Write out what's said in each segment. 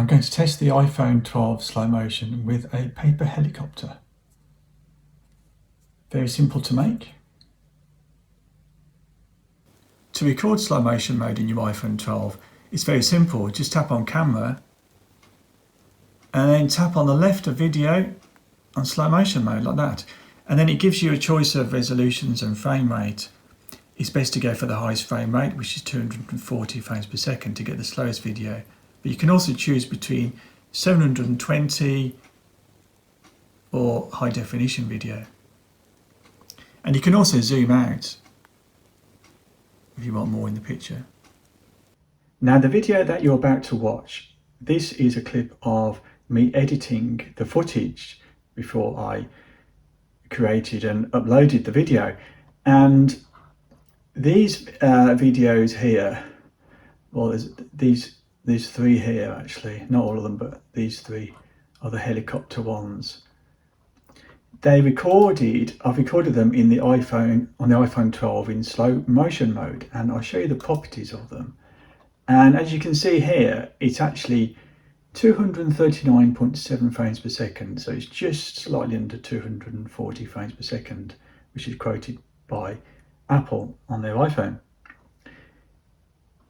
I'm going to test the iPhone 12 slow motion with a paper helicopter. Very simple to make. To record slow motion mode in your iPhone 12, it's very simple. Just tap on camera and then tap on the left of video on slow motion mode like that. And then it gives you a choice of resolutions and frame rate. It's best to go for the highest frame rate, which is 240 frames per second to get the slowest video. But you can also choose between 720 or high definition video. And you can also zoom out if you want more in the picture. Now the video that you're about to watch, this is a clip of me editing the footage before I created and uploaded the video. And these videos here, well, there's these three here actually, not all of them, but these three are the helicopter ones. I've recorded them in the iPhone, on the iPhone 12 in slow motion mode, and I'll show you the properties of them. And as you can see here, it's actually 239.7 frames per second, so it's just slightly under 240 frames per second, which is quoted by Apple on their iPhone.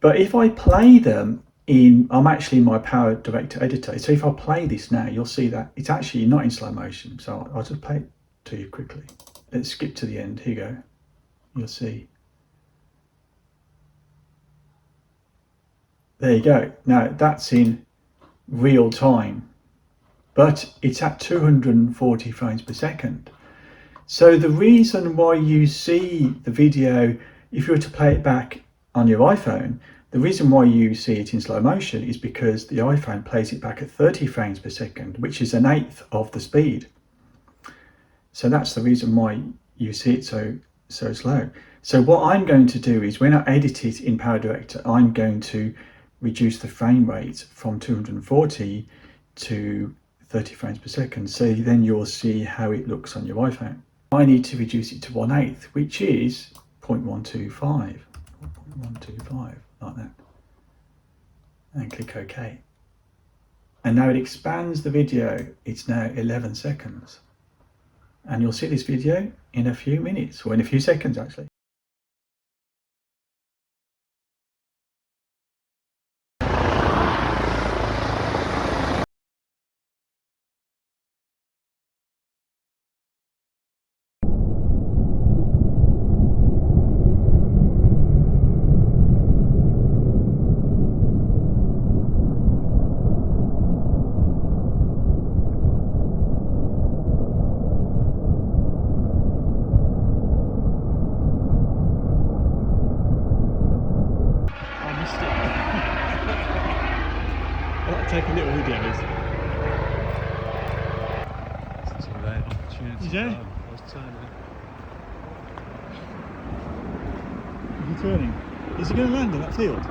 But if I play them I'm actually in my Power Director editor, so if I play this now, you'll see that it's actually not in slow motion. So I'll just play it to you quickly. Let's skip to the end. Here you go. You'll see. There you go. Now that's in real time, but it's at 240 frames per second. So the reason why you see the video, if you were to play it back on your iPhone, the reason why you see it in slow motion is because the iPhone plays it back at 30 frames per second, which is an eighth of the speed. So that's the reason why you see it so slow. So what I'm going to do is when I edit it in Power Director, I'm going to reduce the frame rate from 240 to 30 frames per second. So then you'll see how it looks on your iPhone. I need to reduce it to 1/8, which is 0.125, like that. And click OK. And now it expands the video. It's now 11 seconds. And you'll see this video in a few minutes, or in a few seconds actually. I like taking little videos. It's too late. Opportunity. Is there? I was turning. Are you turning? Is he going to land in that field?